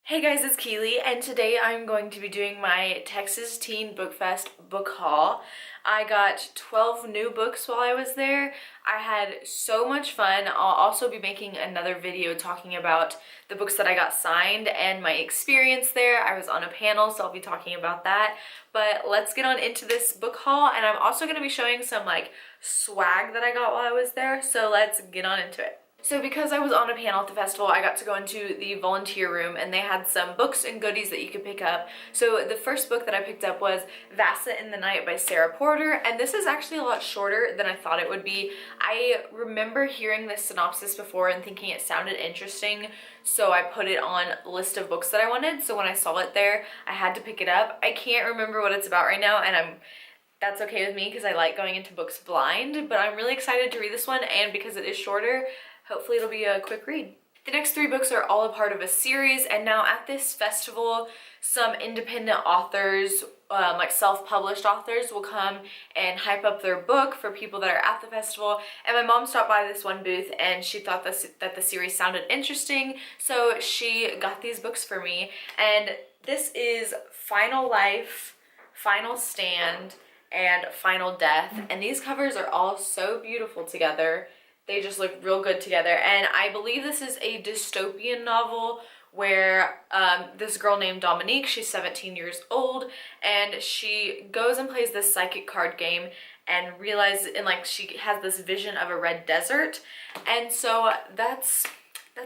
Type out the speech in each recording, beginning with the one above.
Hey guys, it's Keeley, and today I'm going to be doing my Texas Teen Book Fest book haul. I got 12 new books while I was there. I had so much fun. I'll also be making another video talking about the books that I got signed and my experience there. I was on a panel, so I'll be talking about that. But let's get on into this book haul, and I'm also going to be showing some swag that I got while I was there, so let's get on into it. So because I was on a panel at the festival, I got to go into the volunteer room and they had some books and goodies that you could pick up. So the first book that I picked up was Vassa in the Night by Sarah Porter, and this is actually a lot shorter than I thought it would be. I remember hearing this synopsis before and thinking it sounded interesting, so I put it on a list of books that I wanted. So when I saw it there, I had to pick it up. I can't remember what it's about right now, and that's okay with me because I like going into books blind, but I'm really excited to read this one, and because it is shorter, hopefully it'll be a quick read. The next three books are all a part of a series, and now at this festival, some independent authors, like self-published authors, will come and hype up their book for people that are at the festival. And my mom stopped by this one booth and she thought that the series sounded interesting, so she got these books for me. And this is Final Life, Final Stand, and Final Death, and these covers are all so beautiful together. They just look real good together, and I believe this is a dystopian novel where this girl named Dominique, she's 17 years old, and she goes and plays this psychic card game and realizes, and she has this vision of a red desert. And so that's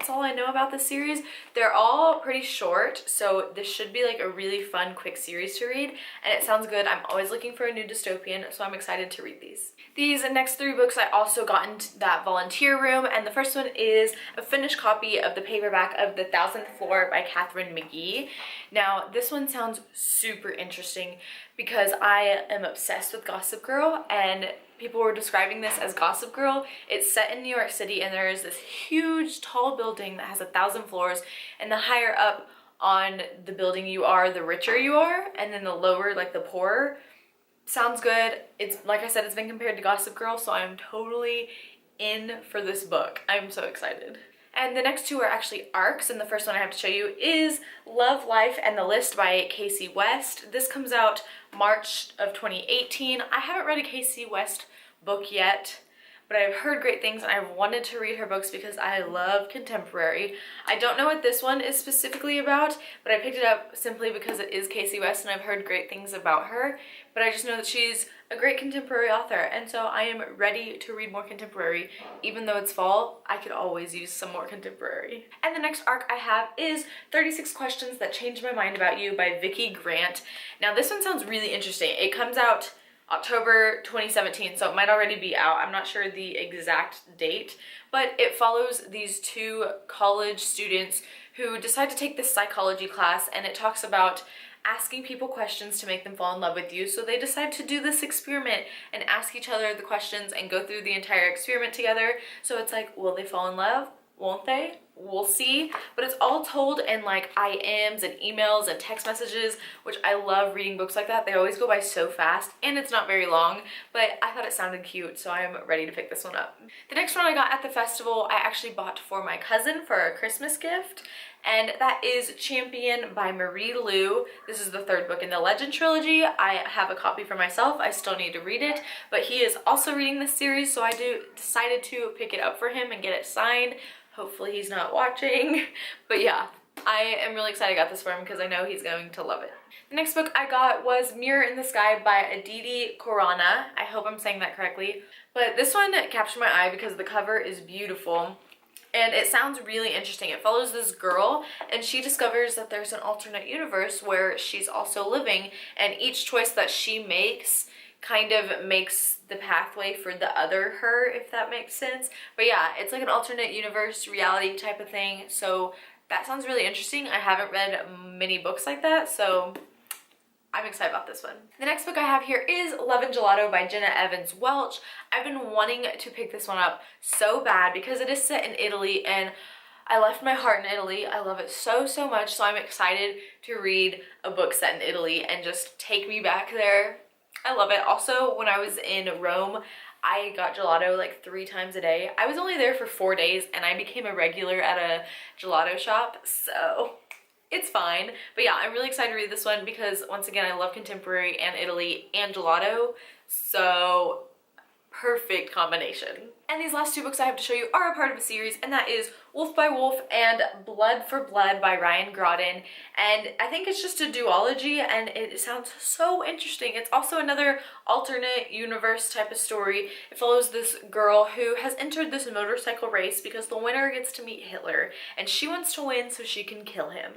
all I know about the series. They're all pretty short, so this should be a really fun, quick series to read, and it sounds good. I'm always looking for a new dystopian, so I'm excited to read these. These next three books I also got into that volunteer room, and the first one is a finished copy of the paperback of The 1000th Floor by Katharine McGee. Now, this one sounds super interesting because I am obsessed with Gossip Girl, and people were describing this as Gossip Girl. It's set in New York City, and there is this huge tall building that has 1,000 floors, and the higher up on the building you are, the richer you are, and then the lower, the poorer. Sounds good. It's, like I said, it's been compared to Gossip Girl, so I'm totally in for this book. I'm so excited. And the next two are actually arcs, and the first one I have to show you is Love, Life, and the List by Casey West. This comes out March of 2018. I haven't read a Casey West book yet, but I've heard great things, and I've wanted to read her books because I love contemporary. I don't know what this one is specifically about, but I picked it up simply because it is Casey West, and I've heard great things about her, but I just know that she's a great contemporary author, and so I am ready to read more contemporary. Even though it's fall, I could always use some more contemporary. And the next arc I have is 36 Questions That Changed My Mind About You by Vicki Grant. Now this one sounds really interesting. It comes out October 2017, so it might already be out. I'm not sure the exact date, but it follows these two college students who decide to take this psychology class, and it talks about asking people questions to make them fall in love with you. So they decide to do this experiment and ask each other the questions and go through the entire experiment together. So it's will they fall in love? Won't they? We'll see. But it's all told in IMs and emails and text messages, which I love reading books like that. They always go by so fast, and it's not very long, but I thought it sounded cute, so I'm ready to pick this one up. The next one I got at the festival, I actually bought for my cousin for a Christmas gift, and that is Champion by Marie Lu. This is the third book in the Legend trilogy. I have a copy for myself. I still need to read it, but he is also reading this series, so I decided to pick it up for him and get it signed. Hopefully he's not watching, but yeah, I am really excited I got this for him because I know he's going to love it. The next book I got was Mirror in the Sky by Aditi Khorana. I hope I'm saying that correctly, but this one captured my eye because the cover is beautiful. And it sounds really interesting. It follows this girl, and she discovers that there's an alternate universe where she's also living, and each choice that she makes kind of makes the pathway for the other her, if that makes sense. But yeah, it's an alternate universe reality type of thing, so that sounds really interesting. I haven't read many books like that, so I'm excited about this one. The next book I have here is Love and Gelato by Jenna Evans Welch. I've been wanting to pick this one up so bad because it is set in Italy, and I left my heart in Italy. I love it so, so much, so I'm excited to read a book set in Italy and just take me back there. I love it. Also, when I was in Rome, I got gelato 3 times a day. I was only there for 4 days, and I became a regular at a gelato shop, so it's fine. But yeah, I'm really excited to read this one because once again, I love contemporary and Italy and gelato. So perfect combination. And these last two books I have to show you are a part of a series, and that is Wolf by Wolf and Blood for Blood by Ryan Groden. And I think it's just a duology, and it sounds so interesting. It's also another alternate universe type of story. It follows this girl who has entered this motorcycle race because the winner gets to meet Hitler, and she wants to win so she can kill him.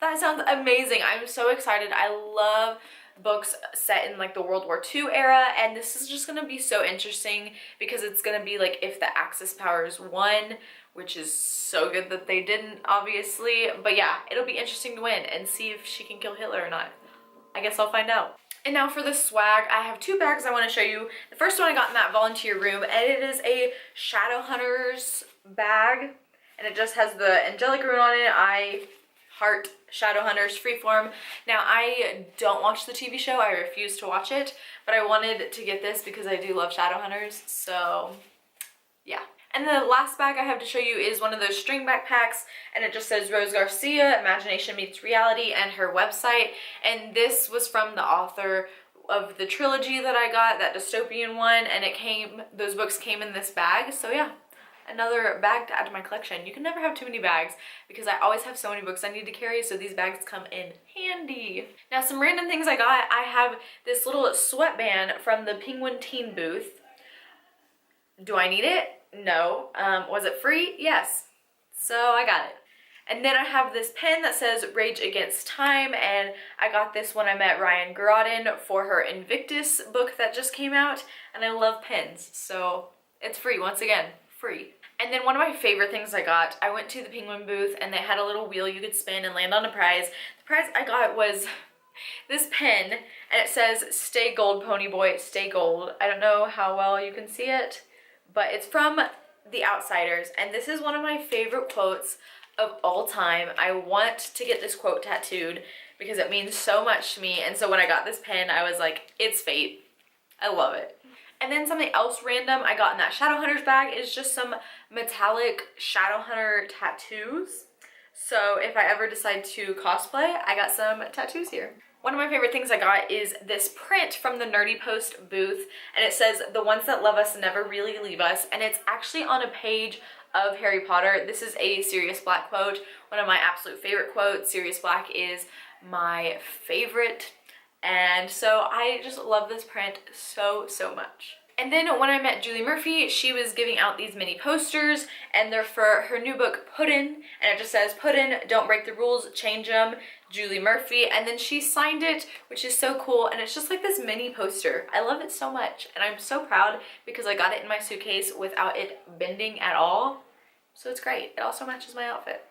That sounds amazing. I'm so excited. I love books set in like the World War II era, and this is just gonna be so interesting because it's gonna be like if the Axis powers won, which is so good that they didn't, obviously. But yeah, it'll be interesting to win and see if she can kill Hitler or not. I guess I'll find out. And now for the swag, I have two bags I want to show you. The first one I got in that volunteer room, and it is a Shadowhunters bag, and it just has the angelic rune on it. I heart Shadowhunters Freeform. Now, I don't watch the TV show. I refuse to watch it, but I wanted to get this because I do love Shadowhunters, so yeah. And the last bag I have to show you is one of those string backpacks, and it just says Rose Garcia, Imagination Meets Reality, and her website. And this was from the author of the trilogy that I got, that dystopian one, and those books came in this bag, so yeah. Another bag to add to my collection. You can never have too many bags because I always have so many books I need to carry, so these bags come in handy. Now, some random things I got. I have this little sweatband from the Penguin Teen booth. Do I need it? No. Was it free? Yes. So I got it. And then I have this pen that says Rage Against Time, and I got this when I met Ryan Groden for her Invictus book that just came out, and I love pens, so it's free once again. Free. And then one of my favorite things I got, I went to the Penguin booth and they had a little wheel you could spin and land on a prize. The prize I got was this pen, and it says Stay Gold Pony Boy, Stay Gold. I don't know how well you can see it, but it's from The Outsiders, and this is one of my favorite quotes of all time. I want to get this quote tattooed because it means so much to me, and so when I got this pen, I was like, it's fate. I love it. And then something else random I got in that Shadowhunters bag is just some metallic Shadowhunter tattoos. So if I ever decide to cosplay, I got some tattoos here. One of my favorite things I got is this print from the Nerdy Post booth, and it says, "The ones that love us never really leave us," and it's actually on a page of Harry Potter. This is a Sirius Black quote, one of my absolute favorite quotes. Sirius Black is my favorite. And so I just love this print so much. And then when I met Julie Murphy, she was giving out these mini posters, and they're for her new book, Puddin', and it just says, "Puddin', don't break the rules, change them, Julie Murphy." And then she signed it, which is so cool, and it's just like this mini poster. I love it so much, and I'm so proud because I got it in my suitcase without it bending at all. So it's great. It also matches my outfit.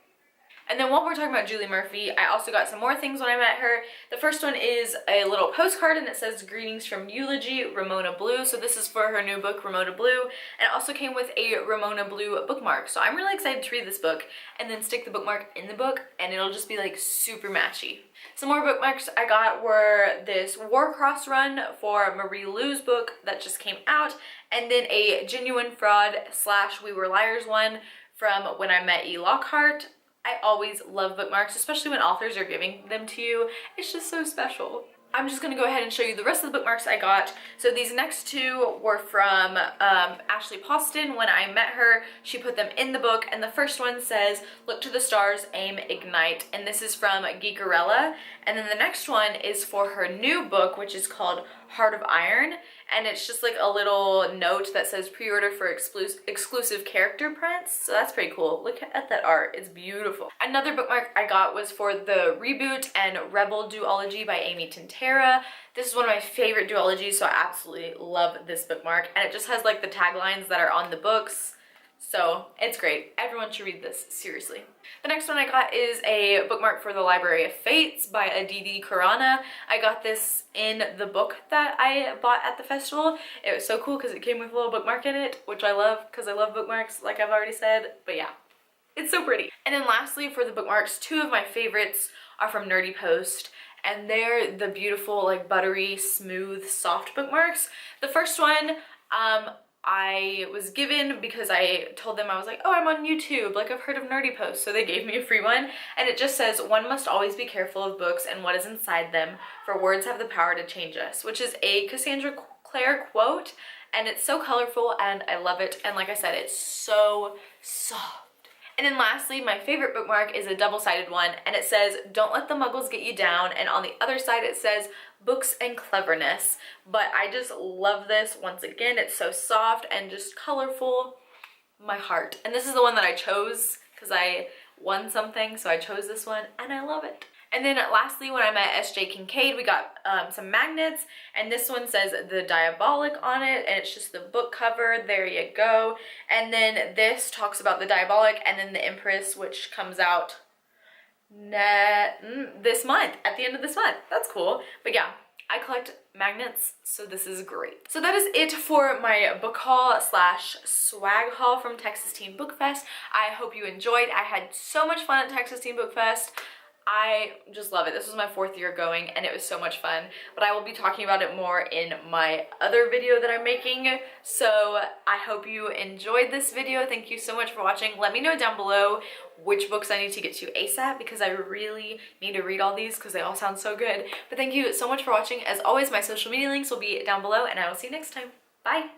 And then while we're talking about Julie Murphy, I also got some more things when I met her. The first one is a little postcard, and it says, "Greetings from Eulogy, Ramona Blue." So this is for her new book, Ramona Blue. And it also came with a Ramona Blue bookmark. So I'm really excited to read this book and then stick the bookmark in the book, and it'll just be like super matchy. Some more bookmarks I got were this Warcross run for Marie Lou's book that just came out, and then a Genuine Fraud / We Were Liars one from When I Met E. Lockhart. I always love bookmarks, especially when authors are giving them to you. It's just so special. I'm just gonna go ahead and show you the rest of the bookmarks I got. So these next two were from Ashley Poston. When I met her, she put them in the book, and the first one says, "Look to the stars, aim, ignite," and this is from Geekerella. And then the next one is for her new book, which is called Heart of Iron, and it's just like a little note that says pre-order for exclusive character prints. So that's pretty cool. Look at that art, it's beautiful. Another bookmark I got was for the Reboot and Rebel duology by Amy Tintera. This is one of my favorite duologies, so I absolutely love this bookmark, and it just has like the taglines that are on the books. So it's great. Everyone should read this, seriously. The next one I got is a bookmark for The Library of Fates by Aditi Khurana. I got this in the book that I bought at the festival. It was so cool because it came with a little bookmark in it, which I love because I love bookmarks, like I've already said, but yeah. It's so pretty. And then lastly, for the bookmarks, two of my favorites are from Nerdy Post, and they're the beautiful, like buttery, smooth, soft bookmarks. The first one, I was given because I told them, I was like, oh, I'm on YouTube, like I've heard of Nerdy Posts, so they gave me a free one, and it just says, one must always be careful of books and what is inside them, for words have the power to change us, which is a Cassandra Clare quote, and it's so colorful and I love it, and like I said, it's so soft. And then lastly, my favorite bookmark is a double-sided one, and it says, don't let the muggles get you down, and on the other side it says, books and cleverness. But I just love this. Once again, it's so soft and just colorful. My heart. And this is the one that I chose because I won something, so I chose this one, and I love it. And then lastly, when I'm at S.J. Kincaid, we got some magnets, and this one says The Diabolic on it, and it's just the book cover. There you go. And then this talks about the Diabolic, and then the Empress, which comes out this month, at the end of this month. That's cool. But yeah, I collect magnets, so this is great. So that is it for my book haul slash swag haul from Texas Teen Book Fest. I hope you enjoyed. I had so much fun at Texas Teen Book Fest. I just love it. This was my 4th year going and it was so much fun, but I will be talking about it more in my other video that I'm making. So I hope you enjoyed this video. Thank you so much for watching. Let me know down below which books I need to get to ASAP because I really need to read all these because they all sound so good. But thank you so much for watching. As always, my social media links will be down below and I will see you next time. Bye.